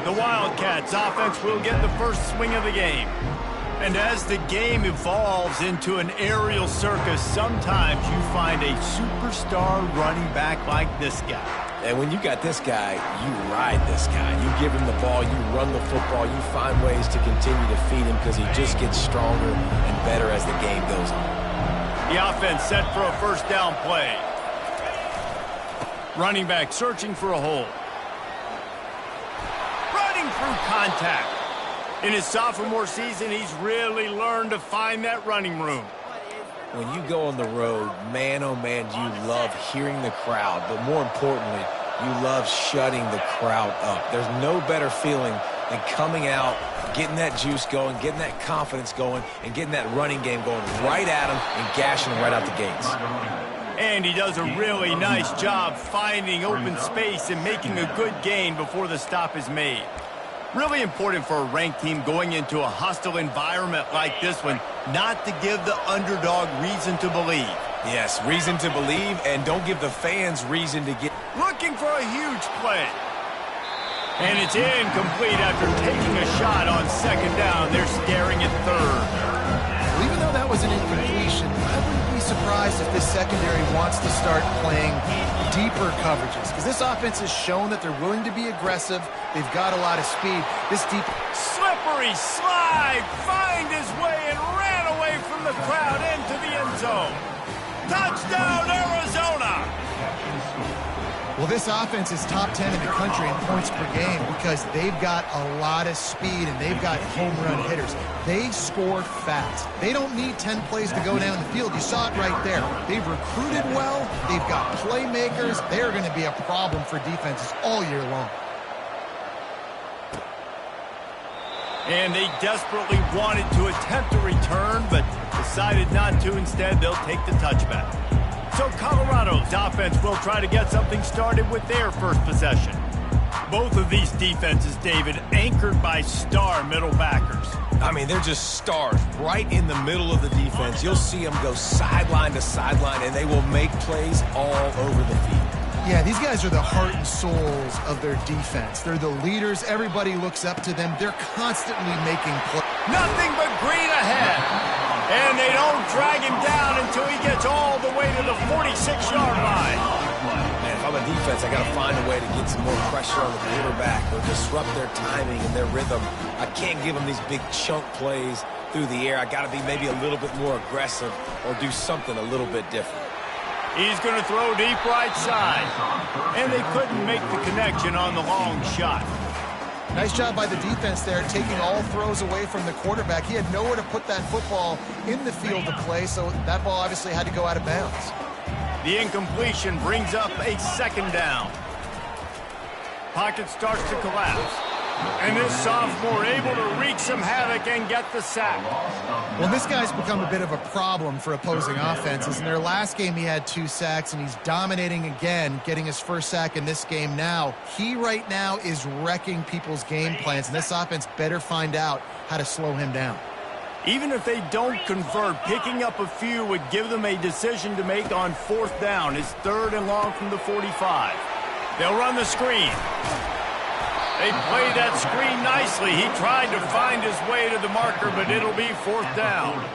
The Wildcats offense will get the first swing of the game. And as the game evolves into an aerial circus, sometimes you find a superstar running back like this guy. And when you got this guy, you ride this guy. You give him the ball, you run the football, you find ways to continue to feed him because he just gets stronger and better as the game goes on. The offense set for a first down play. Running back searching for a hole. Running through contact. In his sophomore season, he's really learned to find that running room. When you go on the road, man, oh man, you love hearing the crowd, but more importantly, you love shutting the crowd up. There's no better feeling than coming out, getting that juice going, getting that confidence going, and getting that running game going right at them and gashing them right out the gates. And he does a really nice job finding open space and making a good gain before the stop is made. Really important for a ranked team going into a hostile environment like this one, not to give the underdog reason to believe. Yes, reason to believe, and don't give the fans reason to get... Looking for a huge play. And it's incomplete after taking a shot on second down. They're staring at third. Well, even though that was an incompletion, I wouldn't be surprised if this secondary wants to start playing deeper coverages, because this offense has shown that they're willing to be aggressive. They've got a lot of speed. This deep... Slippery slide, find his way and ran away from the crowd into the end zone. Touchdown, Arizona! Well, this offense is top 10 in the country in points per game because they've got a lot of speed and they've got home run hitters. They score fast. They don't need 10 plays to go down the field. You saw it right there. They've recruited well. They've got playmakers. They're going to be a problem for defenses all year long. And they desperately wanted to attempt a return, but decided not to. Instead, they'll take the touchback. So Colorado's offense will try to get something started with their first possession. Both of these defenses, David, anchored by star middle backers. I mean, they're just stars right in the middle of the defense. You'll see them go sideline to sideline, and they will make plays all over the field. Yeah, these guys are the heart and souls of their defense. They're the leaders. Everybody looks up to them. They're constantly making plays. Nothing but green ahead. And they don't drag him down until he gets all the way to the 46-yard line. Man, if I'm a defense, I got to find a way to get some more pressure on the quarterback or disrupt their timing and their rhythm. I can't give them these big chunk plays through the air. I got to be maybe a little bit more aggressive or do something a little bit different. He's going to throw deep right side. And they couldn't make the connection on the long shot. Nice job by the defense there, taking all throws away from the quarterback. He had nowhere to put that football in the field to play, so that ball obviously had to go out of bounds. The incompletion brings up a second down. Pocket starts to collapse. And this sophomore able to wreak some havoc and get the sack. Well, this guy's become a bit of a problem for opposing offenses. In their last game, he had 2 sacks, and he's dominating again, getting his first sack in this game now. He right now is wrecking people's game plans, and this offense better find out how to slow him down. Even if they don't convert, picking up a few would give them a decision to make on fourth down. It's 3rd and long from the 45. They'll run the screen. They play that screen nicely. He tried to find his way to the marker, but it'll be 4th down.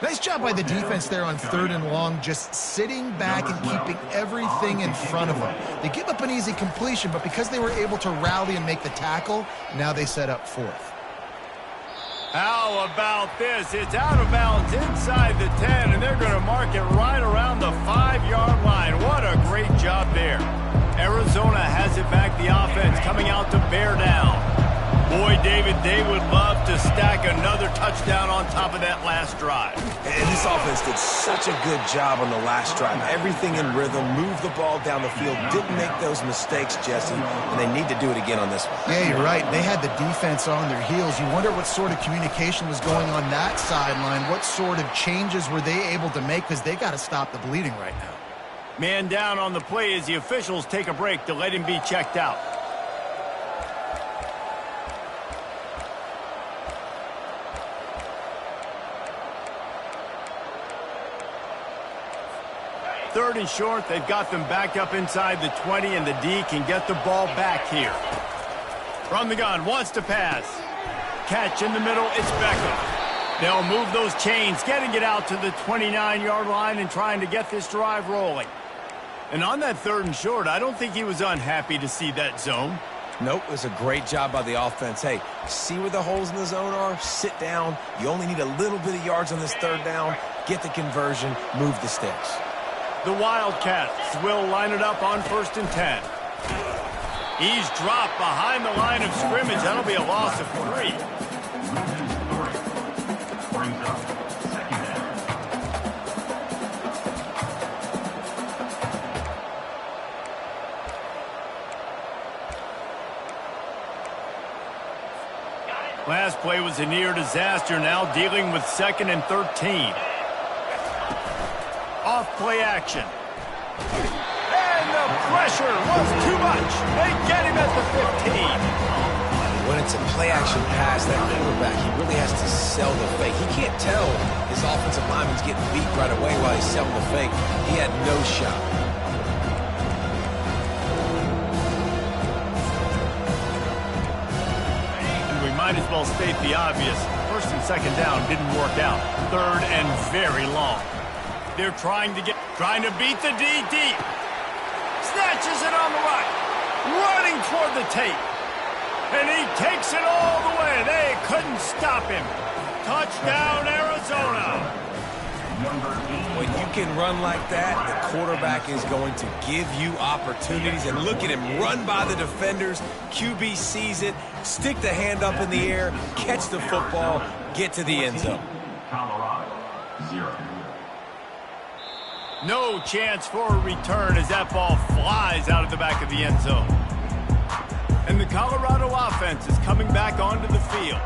Nice job by the defense there on 3rd and long, just sitting back and keeping everything in front of them. They give up an easy completion, but because they were able to rally and make the tackle, now they set up 4th. How about this? It's out of bounds inside the 10, and they're going to mark it right around the 5-yard line. What a great job there. Arizona has it back, the offense coming out to bear down. Boy, David, they would love to stack another touchdown on top of that last drive. And this offense did such a good job on the last drive. Everything in rhythm, moved the ball down the field, didn't make those mistakes, Jesse, and they need to do it again on this one. Yeah, you're right. They had the defense on their heels. You wonder what sort of communication was going on that sideline. What sort of changes were they able to make, because they got to stop the bleeding right now. Man down on the play as the officials take a break to let him be checked out. Third and short, they've got them back up inside the 20, and the D can get the ball back here. From the gun, wants to pass. Catch in the middle, it's Beckham. They'll move those chains, getting it out to the 29-yard line and trying to get this drive rolling. And on that 3rd and short, I don't think he was unhappy to see that zone. Nope, it was a great job by the offense. Hey, see where the holes in the zone are? Sit down. You only need a little bit of yards on this 3rd down. Get the conversion, move the sticks. The Wildcats will line it up on 1st and 10. He's dropped behind the line of scrimmage. That'll be a loss of 3. Last play was a near disaster, now dealing with 2nd and 13. Off play action. And the pressure was too much. They get him at the 15. When it's a play action pass, that quarterback, he really has to sell the fake. He can't tell his offensive lineman's getting beat right away while he's selling the fake. He had no shot. Might as well state the obvious. 1st and 2nd down didn't work out. 3rd and very long. They're trying to beat the D deep. Snatches it on the right. Running toward the tape. And he takes it all the way. They couldn't stop him. Touchdown, Arizona. When you can run like that, the quarterback is going to give you opportunities. And look at him run by the defenders. QB sees it, stick the hand up in the air, catch the football, get to the end zone. Colorado, 0. No chance for a return as that ball flies out of the back of the end zone. And the Colorado offense is coming back onto the field.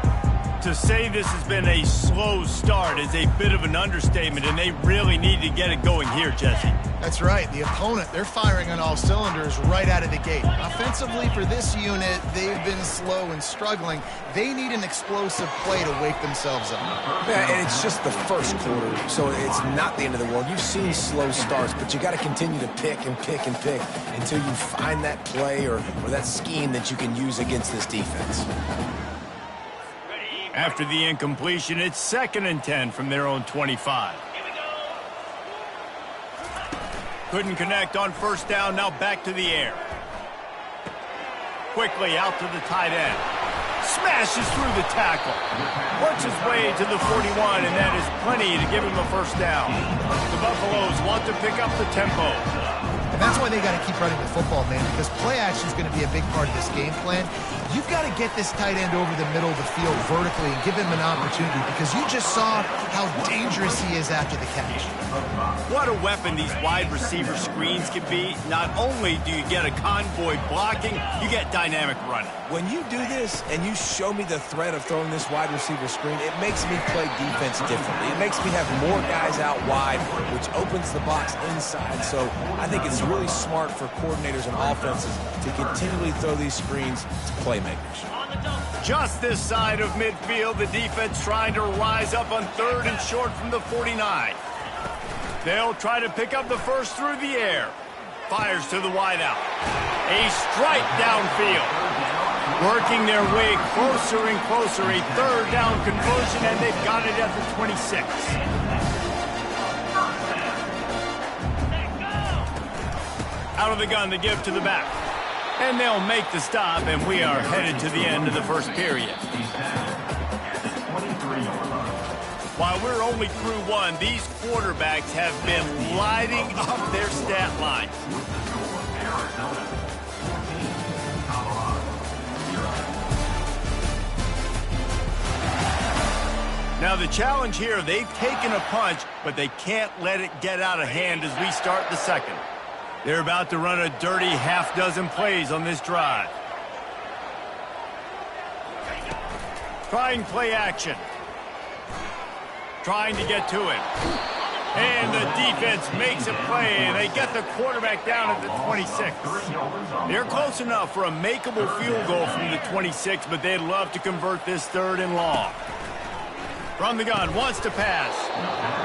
To say this has been a slow start is a bit of an understatement, and they really need to get it going here, Jesse. That's right. The opponent, they're firing on all cylinders right out of the gate. Offensively, for this unit, they've been slow and struggling. They need an explosive play to wake themselves up. Yeah, and it's just the first quarter, so it's not the end of the world. You've seen slow starts, but you got to continue to pick and pick and pick until you find that play or that scheme that you can use against this defense. After the incompletion, it's 2nd and 10 from their own 25. Couldn't connect on 1st down, now back to the air. Quickly out to the tight end. Smashes through the tackle. Works his way to the 41, and that is plenty to give him a 1st down. The Buffaloes want to pick up the tempo. And that's why they got to keep running the football, man, because play action is going to be a big part of this game plan. You've got to get this tight end over the middle of the field vertically and give him an opportunity, because you just saw how dangerous he is after the catch. What a weapon these wide receiver screens can be. Not only do you get a convoy blocking, you get dynamic running. When you do this and you show me the threat of throwing this wide receiver screen, it makes me play defense differently. It makes me have more guys out wide, which opens the box inside. So I think it's really smart for coordinators and offenses to continually throw these screens to playmakers. Just this side of midfield, the defense trying to rise up on 3rd and short from the 49. They'll try to pick up the 1st through the air. Fires to the wideout. A strike downfield. Working their way closer and closer. A 3rd down conversion, and they've got it at the 26. Out of the gun, the give to the back. And they'll make the stop, and we are headed to the end of the 1st period. While we're only through 1, these quarterbacks have been lighting up their stat line. Now the challenge here, they've taken a punch, but they can't let it get out of hand as we start the 2nd. They're about to run a dirty half-dozen plays on this drive. Trying play action. Trying to get to it. And the defense makes a play, and they get the quarterback down at the 26. They're close enough for a makeable field goal from the 26, but they'd love to convert this 3rd and long. From the gun, wants to pass.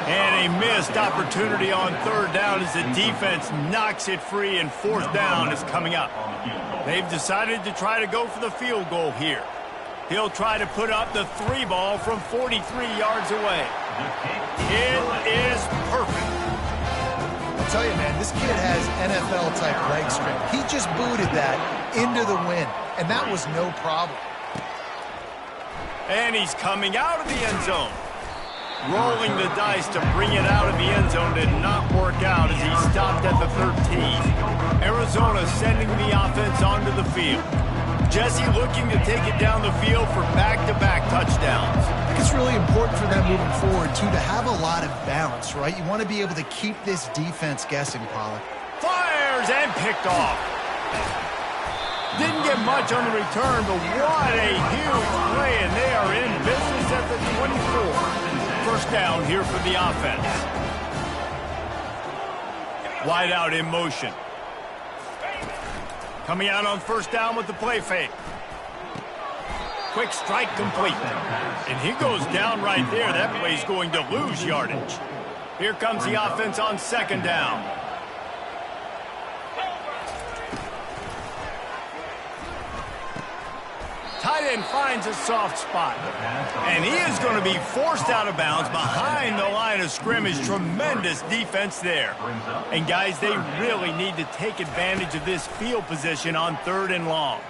And a missed opportunity on third down as the defense knocks it free, and fourth down is coming up. They've decided to try to go for the field goal here. He'll try to put up the 3 ball from 43 yards away. It is perfect. I'll tell you, man, this kid has NFL-type leg strength. He just booted that into the wind, and that was no problem. And he's coming out of the end zone. Rolling the dice to bring it out of the end zone did not work out as he stopped at the 13. Arizona sending the offense onto the field. Jesse looking to take it down the field for back-to-back touchdowns. I think it's really important for them moving forward, too, to have a lot of balance, right? You want to be able to keep this defense guessing, Pollard. Fires and picked off. Didn't get much on the return, but what a huge play, and they are in business at the 24. First down here for the offense. Wide out in motion. Coming out on first down with the play fake. Quick strike complete. And he goes down right there. That play's going to lose yardage. Here comes the offense on second down. Tight end finds a soft spot. And he is going to be forced out of bounds behind the line of scrimmage. Tremendous defense there. And guys, they really need to take advantage of this field position on third and long.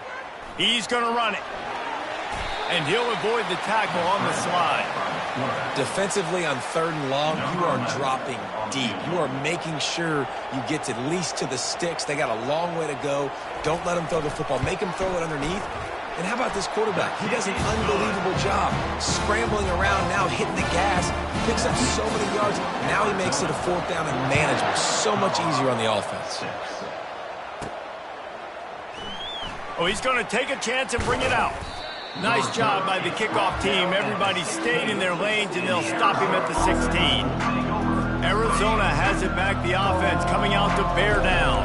He's going to run it. And he'll avoid the tackle on the slide. Defensively on third and long, you are dropping deep. You are making sure you get at least to the sticks. They got a long way to go. Don't let them throw the football. Make them throw it underneath. And how about this quarterback? He does an unbelievable job scrambling around, now hitting the gas, picks up so many yards. Now he makes it a fourth down and manageable. So much easier on the offense. Oh, he's going to take a chance and bring it out. Nice job by the kickoff team. Everybody stayed in their lanes, and they'll stop him at the 16. Arizona has it back, the offense coming out to bear down.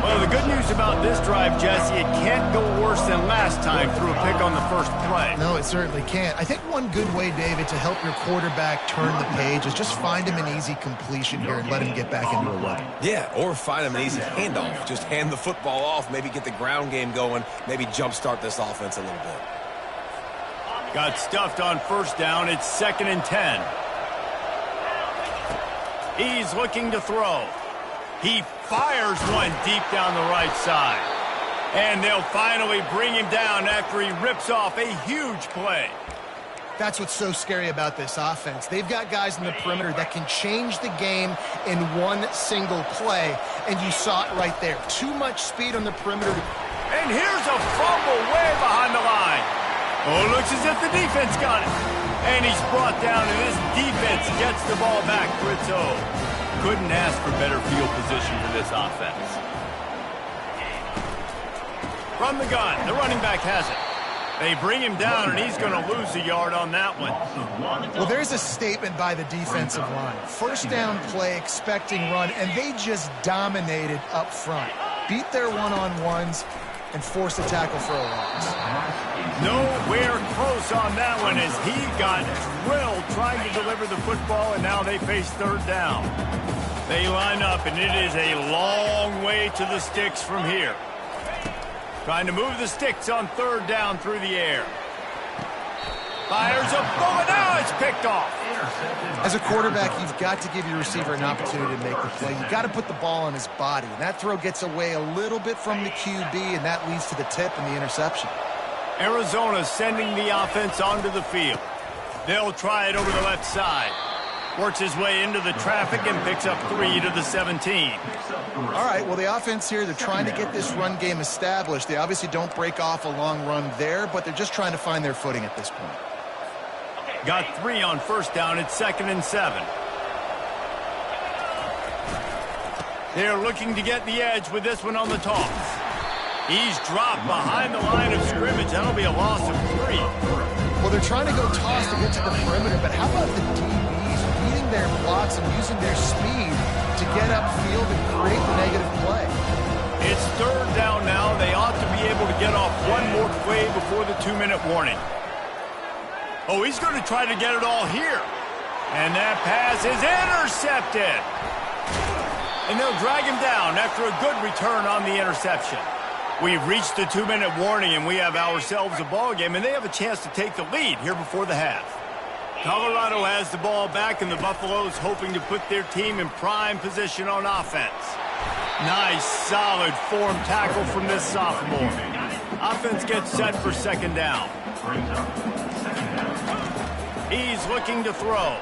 Well, the good news about this drive, Jesse, it can't go worse than last time through a pick on the first play. No, it certainly can't. I think one good way, David, to help your quarterback turn the page is just find him an easy completion here and let him get back into a rhythm. Yeah, or find him an easy handoff. Just hand the football off, maybe get the ground game going, maybe jumpstart this offense a little bit. Got stuffed on first down. It's 2nd and 10. He's looking to throw. He fires one deep down the right side. And they'll finally bring him down after he rips off a huge play. That's what's so scary about this offense. They've got guys in the perimeter that can change the game in one single play. And you saw it right there. Too much speed on the perimeter. And here's a fumble way behind the line. Oh, looks as if the defense got it. And he's brought down, and this defense gets the ball back for its own. Couldn't ask for better field position for this offense. From the gun, the running back has it. They bring him down, and he's going to lose a yard on that one. Well, there's a statement by the defensive line. First down play, expecting run, and they just dominated up front. Beat their one-on-ones and forced the tackle for a loss. Nowhere close on that one as he got drilled trying to deliver the football, and now they face third down. They line up, and it is a long way to the sticks from here. Trying to move the sticks on third down through the air. Fires a bullet. Now it's picked off. As a quarterback, you've got to give your receiver an opportunity to make the play. You've got to put the ball on his body. And that throw gets away a little bit from the QB, and that leads to the tip and the interception. Arizona sending the offense onto the field. They'll try it over the left side. Works his way into the traffic and picks up 3 to the 17. All right, well, the offense here, they're trying to get this run game established. They obviously don't break off a long run there, but they're just trying to find their footing at this point. Got 3 on first down. It's 2nd and 7. They're looking to get the edge with this one on the toss. He's dropped behind the line of scrimmage. That'll be a loss of 3. Well, they're trying to go toss to get to the perimeter, but how about the DBs beating their blocks and using their speed to get upfield and create the negative play? It's third down now. They ought to be able to get off one more play before the 2-minute warning. Oh, he's going to try to get it all here. And that pass is intercepted. And they'll drag him down after a good return on the interception. We've reached the 2-minute warning, and we have ourselves a ball game, and they have a chance to take the lead here before the half. Colorado has the ball back, and the Buffaloes hoping to put their team in prime position on offense. Nice, solid form tackle from this sophomore. Offense gets set for second down. He's looking to throw.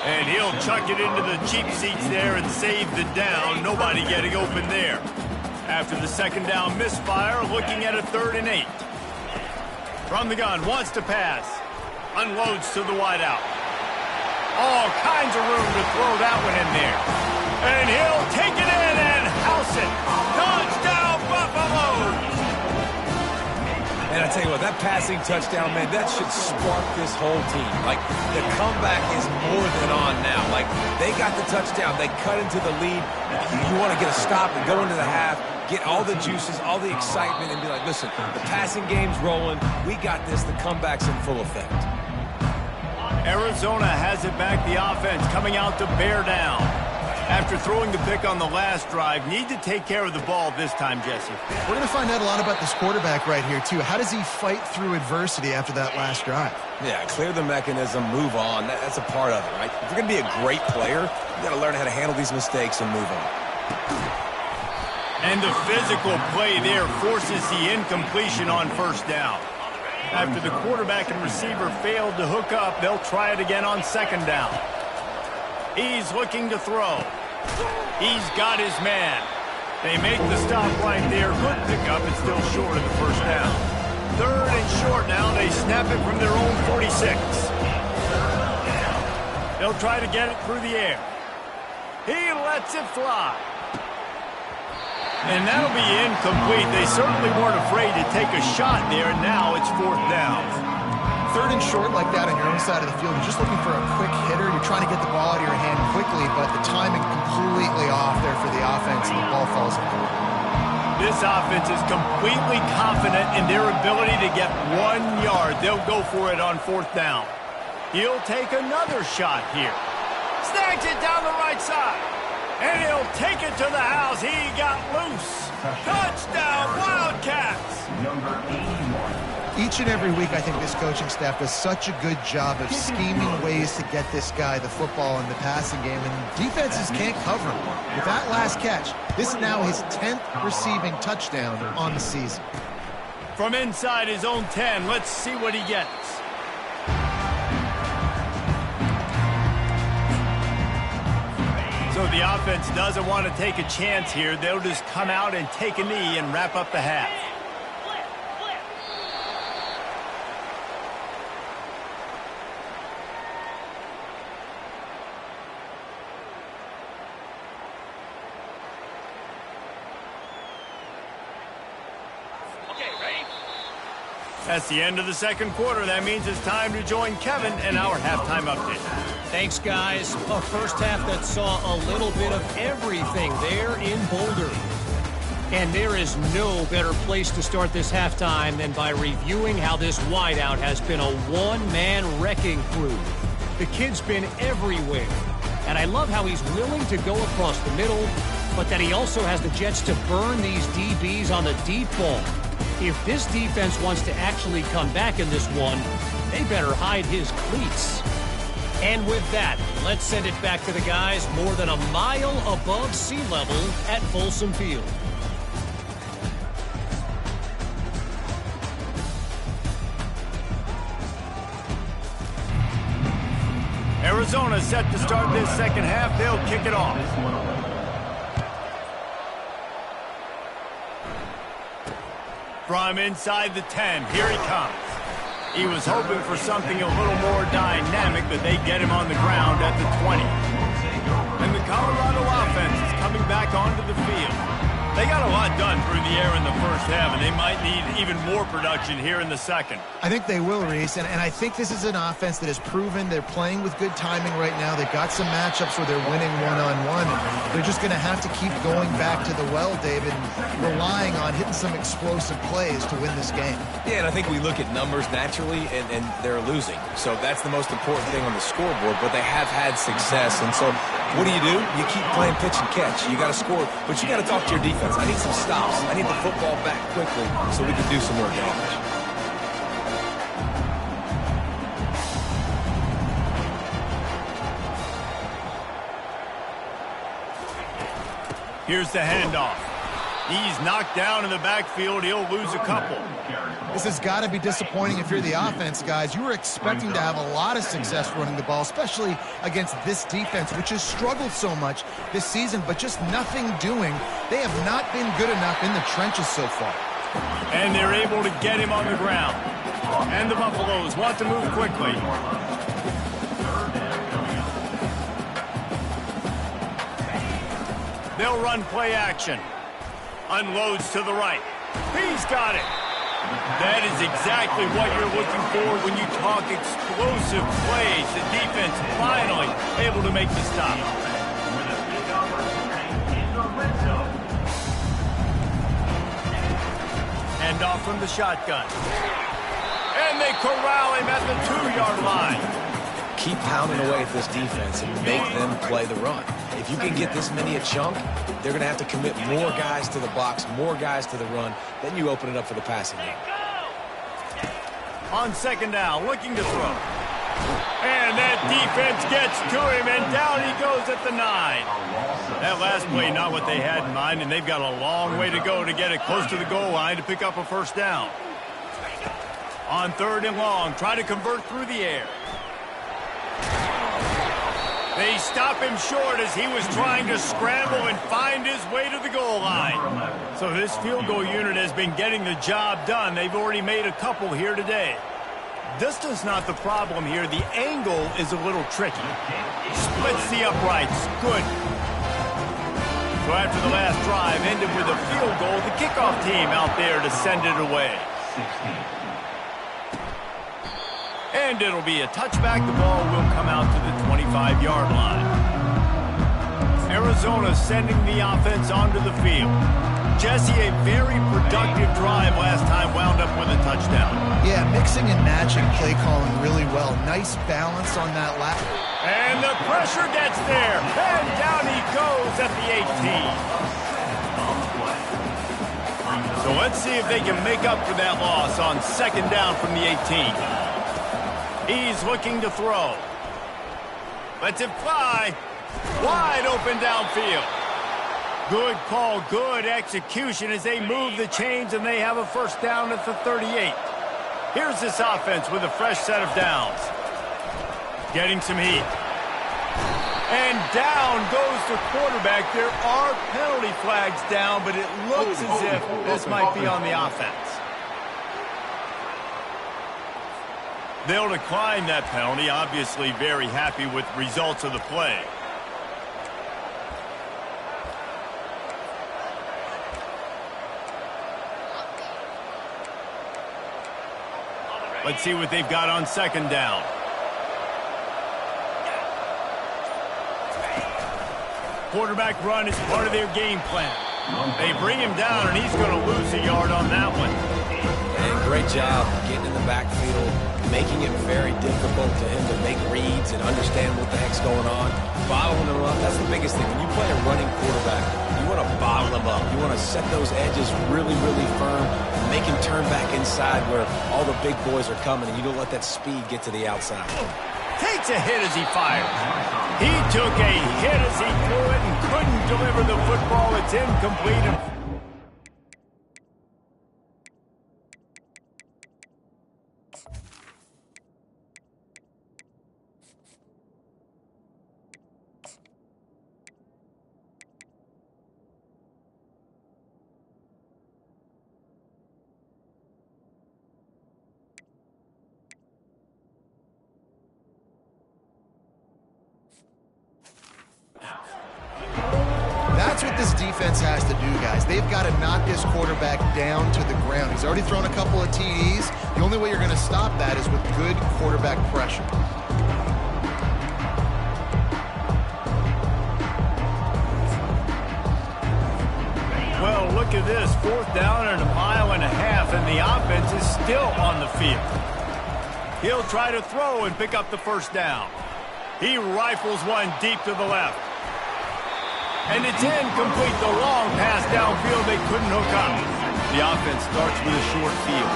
And he'll chuck it into the cheap seats there and save the down. Nobody getting open there. After the second down misfire, looking at a 3rd and 8. From the gun, wants to pass. Unloads to the wideout. All kinds of room to throw that one in there. And he'll take it in and house it. Touchdown, Buffalo! And I tell you what, that passing touchdown, man, that should spark this whole team. Like, the comeback is more than on now. Like, they got the touchdown. They cut into the lead. You want to get a stop and go into the half, get all the juices, all the excitement, and be like, listen, the passing game's rolling. We got this. The comeback's in full effect. Arizona has it back, the offense coming out to bear down. After throwing the pick on the last drive, need to take care of the ball this time, Jesse. We're going to find out a lot about this quarterback right here, too. How does he fight through adversity after that last drive? Yeah, clear the mechanism, move on. That's a part of it, right? If you're going to be a great player, you got to learn how to handle these mistakes and move on. And the physical play there forces the incompletion on first down. After the quarterback and receiver failed to hook up, they'll try it again on second down. He's looking to throw. He's got his man. They make the stop right there. Good pickup. It's still short of the first down. 3rd and short now. They snap it from their own 46. They'll try to get it through the air. He lets it fly. And that'll be incomplete. They certainly weren't afraid to take a shot there, and now it's 4th down. 3rd and short like that on your own side of the field, you're just looking for a quick hitter. You're trying to get the ball out of your hand quickly, but the timing completely off there for the offense, and the ball falls incomplete. This offense is completely confident in their ability to get 1 yard. They'll go for it on 4th down. He'll take another shot here. Snags it down the right side. And he'll take it to the house. He got loose. Touchdown, Wildcats! Number 81. Each and every week, I think this coaching staff does such a good job of scheming ways to get this guy the football in the passing game, and defenses can't cover him. With that last catch, this is now his 10th receiving touchdown on the season. From inside his own 10, let's see what he gets. So the offense doesn't want to take a chance here. They'll just come out and take a knee and wrap up the half. That's the end of the second quarter. That means it's time to join Kevin in our halftime update. Thanks, guys. A first half that saw a little bit of everything there in Boulder. And there is no better place to start this halftime than by reviewing how this wideout has been a one-man wrecking crew. The kid's been everywhere. And I love how he's willing to go across the middle, but that he also has the jets to burn these DBs on the deep ball. If this defense wants to actually come back in this one, they better hide his cleats. And with that, let's send it back to the guys more than a mile above sea level at Folsom Field. Arizona set to start this second half. They'll kick it off. From inside the 10, here he comes. He was hoping for something a little more dynamic, but they get him on the ground at the 20. And the Colorado offense is coming back onto the field. They got a lot done through the air in the first half, and they might need even more production here in the second. I think they will, Reese, and I think this is an offense that has proven they're playing with good timing right now. They've got some matchups where they're winning one-on-one, and they're just going to have to keep going back to the well, David, and relying on hitting some explosive plays to win this game. Yeah, and I think we look at numbers naturally, and they're losing. So that's the most important thing on the scoreboard, but they have had success. And so what do? You keep playing pitch and catch. You got to score, but you got to talk to your defense. I need some stops. I need the football back quickly so we can do some more damage. Here's the handoff. He's knocked down in the backfield. He'll lose a couple. This has got to be disappointing if you're the offense, guys. You were expecting to have a lot of success running the ball, especially against this defense, which has struggled so much this season, but just nothing doing. They have not been good enough in the trenches so far. And they're able to get him on the ground. And the Buffaloes want to move quickly. They'll run play action. Unloads to the right. He's got it. That is exactly what you're looking for when you talk explosive plays. The defense finally able to make the stop. Hand off from the shotgun. And they corral him at the 2-yard line. Keep pounding away at this defense and make them play the run. If you can get this many a chunk, they're going to have to commit more guys to the box, more guys to the run. Then you open it up for the passing game. On second down, looking to throw. And that defense gets to him, and down he goes at the 9. That last play, not what they had in mind, and they've got a long way to go to get it close to the goal line to pick up a first down. On third and long, try to convert through the air. They stop him short as he was trying to scramble and find his way to the goal line. So this field goal unit has been getting the job done. They've already made a couple here today. Distance not the problem here. The angle is a little tricky. Splits the uprights. Good. So after the last drive ended with a field goal, the kickoff team out there to send it away. And it'll be a touchback. The ball will come out to the 25-yard line. Arizona sending the offense onto the field. Jesse, a very productive drive last time, wound up with a touchdown. Yeah, mixing and matching play calling really well. Nice balance on that lap. And the pressure gets there. And down he goes at the 18. So let's see if they can make up for that loss on second down from the 18. He's looking to throw. Lets it fly. Wide open downfield. Good call, good execution as they move the chains and they have a first down at the 38. Here's this offense with a fresh set of downs. Getting some heat. And down goes the quarterback. There are penalty flags down, but it looks as if this might be on the offense. They'll decline that penalty, obviously very happy with results of the play. Let's see what they've got on second down. Quarterback run is part of their game plan. They bring him down, and he's going to lose a yard on that one. And great job getting in the backfield, making it very difficult to him to make reads and understand what the heck's going on. Bottling him up, that's the biggest thing. When you play a running quarterback, you want to bottle him up. You want to set those edges really, really firm, make him turn back inside where all the big boys are coming, and you don't let that speed get to the outside. Takes a hit as he fires. He took a hit as he threw it and couldn't deliver the football. It's incomplete. that's what this defense has to do, guys. They've got to knock this quarterback down to the ground. He's already thrown a couple of TDs. The only way you're going to stop that is with good quarterback pressure. Well, look at this. 4th down and 1.5 miles, and the offense is still on the field. He'll try to throw and pick up the first down. He rifles one deep to the left. And it's incomplete. The long pass downfield they couldn't hook up. The offense starts with a short field.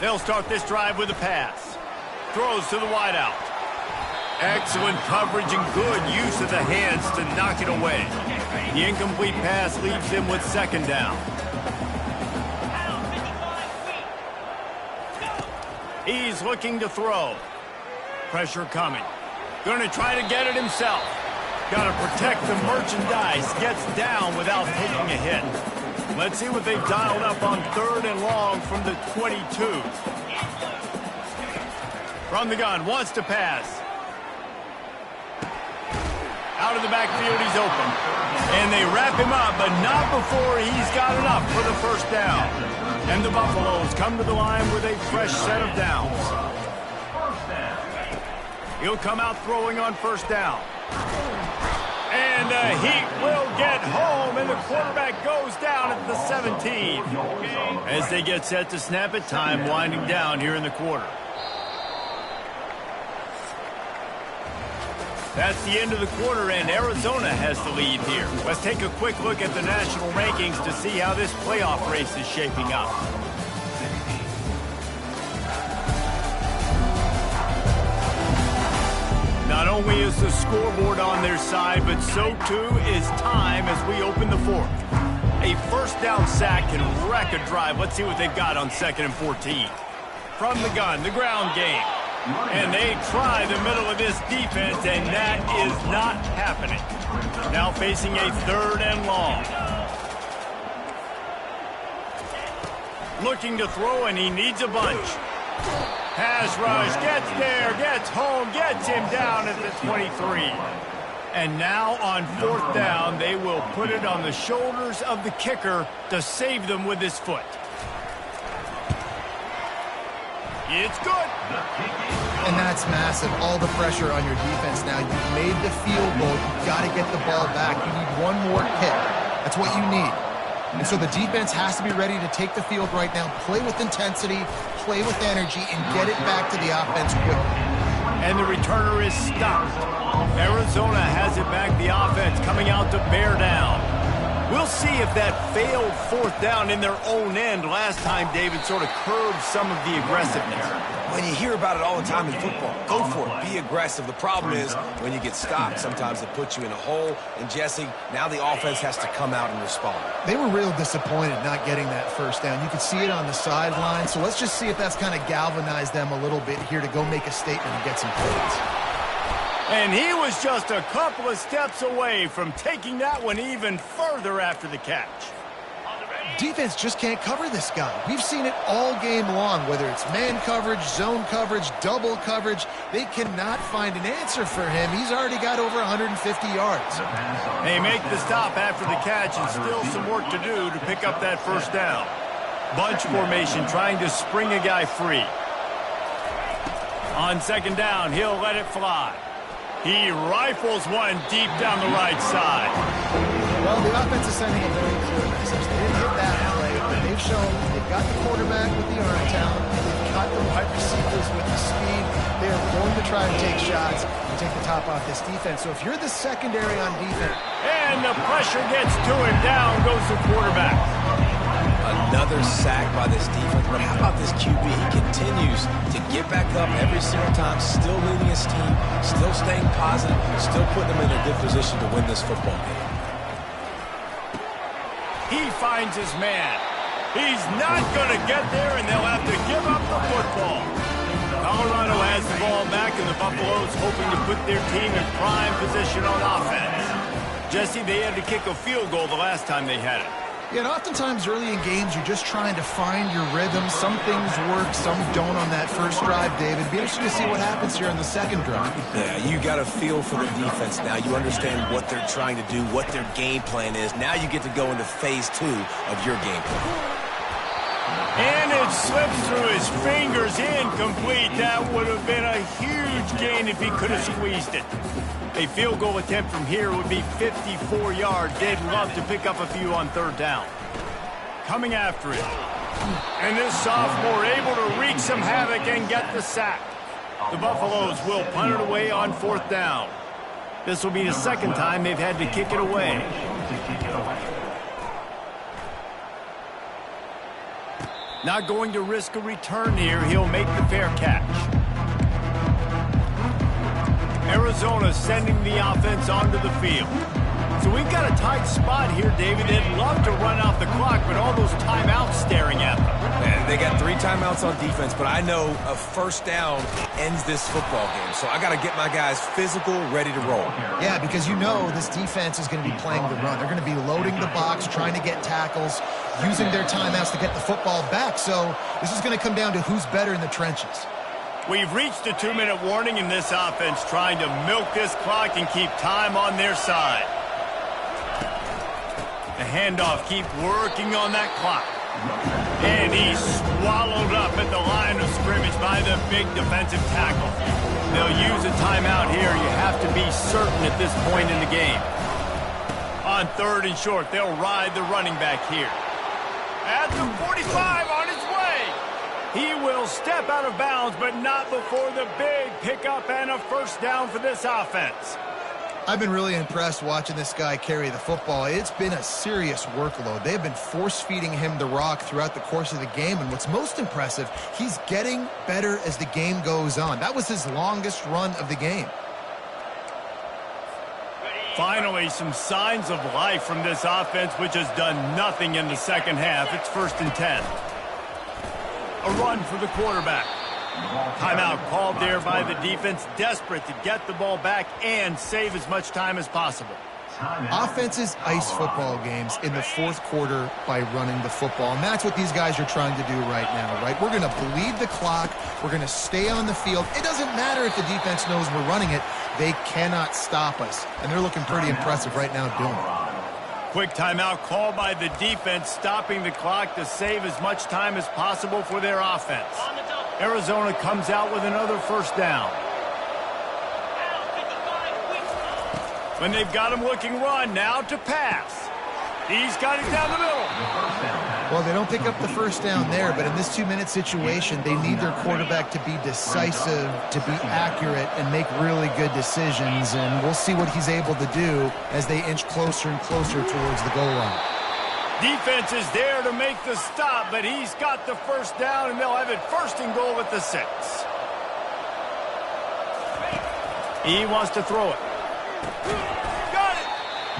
They'll start this drive with a pass. Throws to the wideout. Excellent coverage and good use of the hands to knock it away. The incomplete pass leaves him with 2nd down. He's looking to throw. Pressure coming. Going to try to get it himself. Got to protect the merchandise. Gets down without taking a hit. Let's see what they've dialed up on 3rd and long from the 22. From the gun, wants to pass. Out of the backfield, he's open. And they wrap him up, but not before he's got enough for the first down. And the Buffaloes come to the line with a fresh set of downs. He'll come out throwing on 1st down. And he will get home, and the quarterback goes down at the 17. As they get set to snap it, time winding down here in the quarter. That's the end of the quarter, and Arizona has the lead here. Let's take a quick look at the national rankings to see how this playoff race is shaping up. Not only is the scoreboard on their side, but so too is time as we open the 4th. A 1st down sack can wreck a drive. Let's see what they've got on 2nd and 14. From the gun, the ground game. And they try the middle of this defense, and that is not happening. Now facing a 3rd and long. Looking to throw, and he needs a bunch. Pass rush, gets there, gets home, gets him down at the 23. And now on 4th down, they will put it on the shoulders of the kicker to save them with his foot. It's good. And that's massive. All the pressure on your defense now. You've made the field goal. You've got to get the ball back. You need one more kick. That's what you need. And so the defense has to be ready to take the field right now, play with intensity, play with energy, and get it back to the offense quickly. And the returner is stopped. Arizona has it back. The offense coming out to bear down. We'll see if that failed 4th down in their own end last time, David, sort of curbed some of the aggressiveness. When you hear about it all the time in football, go for it, be aggressive. The problem is when you get stopped, sometimes it puts you in a hole. And Jesse, now the offense has to come out and respond. They were real disappointed not getting that 1st down. You could see it on the sideline. So let's just see if that's kind of galvanized them a little bit here to go make a statement and get some points. And he was just a couple of steps away from taking that one even further after the catch. Defense just can't cover this guy. We've seen it all game long, whether it's man coverage, zone coverage, double coverage. They cannot find an answer for him. He's already got over 150 yards. They make the stop after the catch, and still some work to do to pick up that 1st down. Bunch formation trying to spring a guy free. On 2nd down, he'll let it fly. He rifles one deep down the right side. Well, the offense is sending a very clear message. They didn't hit that play, but they've shown they've got the quarterback with the arm talent, and they've got the wide receivers with the speed. They are going to try and take shots and take the top off this defense. So if you're the secondary on defense. And the pressure gets to him. Down goes the quarterback. Another sack by this defense. But how about this QB? He continues to get back up every single time, still leading his team, still staying positive, still putting them in a good position to win this football game. He finds his man. He's not going to get there, and they'll have to give up the football. Colorado has the ball back, and the Buffaloes hoping to put their team in prime position on offense. Jesse, they had to kick a field goal the last time they had it. Yeah, and oftentimes early in games, you're just trying to find your rhythm. Some things work, some don't on that first drive, David. Be interesting to see what happens here in the second drive. Yeah, you got a feel for the defense now. You understand what they're trying to do, what their game plan is. Now you get to go into phase 2 of your game plan. And it slips through his fingers, incomplete. That would have been a huge gain if he could have squeezed it. A field goal attempt from here would be 54 yards. They'd love to pick up a few on third down. Coming after it. And this sophomore able to wreak some havoc and get the sack. The Buffaloes will punt it away on fourth down. This will be the second time they've had to kick it away. Not going to risk a return here. He'll make the fair catch. Arizona sending the offense onto the field. So we've got a tight spot here, David. They'd love to run out the clock, but all those timeouts staring at them. Man, they got 3 timeouts on defense, but I know a first down ends this football game. So I got to get my guys physical, ready to roll. Yeah, because you know this defense is going to be playing the run. They're going to be loading the box, trying to get tackles, using their timeouts to get the football back. So this is going to come down to who's better in the trenches. We've reached a 2-minute warning in this offense, trying to milk this clock and keep time on their side. The handoff, keep working on that clock. And he's swallowed up at the line of scrimmage by the big defensive tackle. They'll use a timeout here. You have to be certain at this point in the game. On third and short, they'll ride the running back here. At the 45, on his way. He will step out of bounds, but not before the big pickup and a first down for this offense. I've been really impressed watching this guy carry the football. It's been a serious workload. They've been force-feeding him the rock throughout the course of the game, and what's most impressive, he's getting better as the game goes on. That was his longest run of the game. Finally, some signs of life from this offense, which has done nothing in the second half. It's 1st and 10. A run for the quarterback. Timeout called there by the defense, desperate to get the ball back and save as much time as possible. Offenses ice football games in the fourth quarter by running the football, and that's what these guys are trying to do right now, right? We're going to bleed the clock. We're going to stay on the field. It doesn't matter if the defense knows we're running it. They cannot stop us, and they're looking pretty impressive right now doing it. Quick timeout called by the defense, stopping the clock to save as much time as possible for their offense. Arizona comes out with another first down. When they've got him looking run, now to pass. He's got it down the middle. Well, they don't pick up the first down there, but in this 2-minute situation, they need their quarterback to be decisive, to be accurate, and make really good decisions. And we'll see what he's able to do as they inch closer and closer towards the goal line. Defense is there to make the stop, but he's got the first down, and they'll have it 1st and goal at the 6. He wants to throw it. Got it!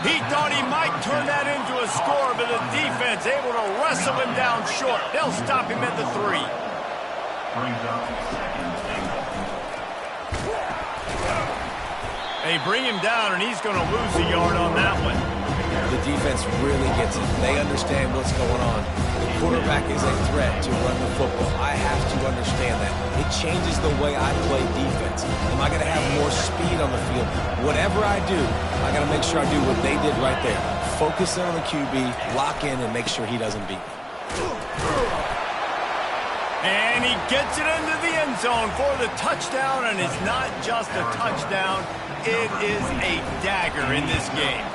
He thought he might turn that into a score, but the defense able to wrestle him down short. They'll stop him at the 3. They bring him down, and he's going to lose a yard on that one. The defense really gets it. They understand what's going on. The quarterback is a threat to run the football. I have to understand that. It changes the way I play defense. Am I going to have more speed on the field? Whatever I do, I got to make sure I do what they did right there. Focus in on the QB, lock in, and make sure he doesn't beat me. And he gets it into the end zone for the touchdown, and it's not just a touchdown. It is a dagger in this game.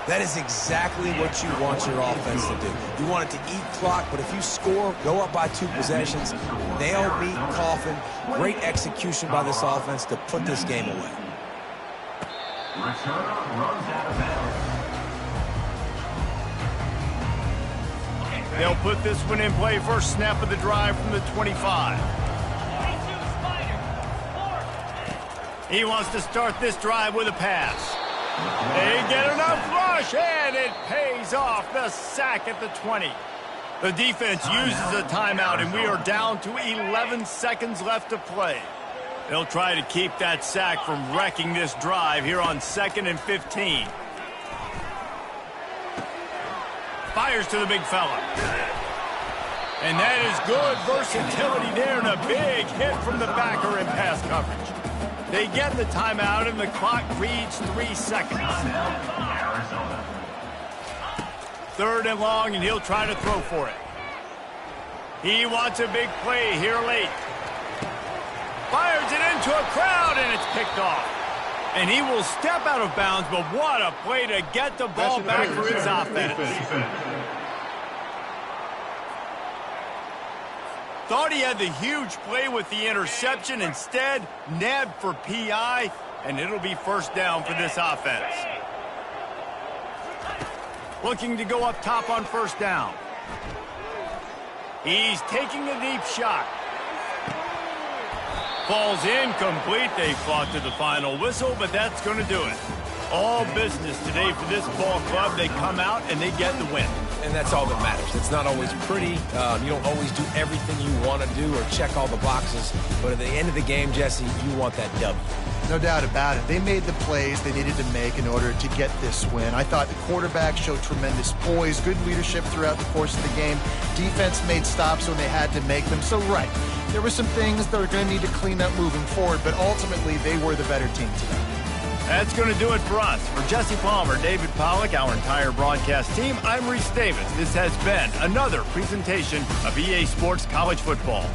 That is exactly what you want your offense to do. You want it to eat clock, but if you score, go up by 2 possessions, nail, beat, coffin. Great execution by this offense to put this game away. They'll put this one in play. First snap of the drive from the 25. He wants to start this drive with a pass. They get enough rush, and it pays off. The sack at the 20. The defense uses a timeout, and we are down to 11 seconds left to play. They'll try to keep that sack from wrecking this drive here on 2nd and 15. Fires to the big fella. And that is good versatility there, and a big hit from the backer in pass coverage. They get the timeout, and the clock reads 3 seconds. Arizona. 3rd and long, and he'll try to throw for it. He wants a big play here late. Fires it into a crowd, and it's picked off. And he will step out of bounds, but what a play to get the ball back for his offense. Thought he had the huge play with the interception. Instead, nabbed for PI, and it'll be 1st down for this offense. Looking to go up top on 1st down. He's taking a deep shot. Falls incomplete. They fought to the final whistle, but that's going to do it. All business today for this ball club. They come out and they get the win. And that's all that matters. It's not always pretty. You don't always do everything you want to do or check all the boxes. But at the end of the game, Jesse, you want that W. No doubt about it. They made the plays they needed to make in order to get this win. I thought the quarterback showed tremendous poise, good leadership throughout the course of the game. Defense made stops when they had to make them. So, right, there were some things that are going to need to clean up moving forward, but ultimately they were the better team today. That's going to do it for us. For Jesse Palmer, David Pollack, our entire broadcast team, I'm Reese Davis. This has been another presentation of EA Sports College Football.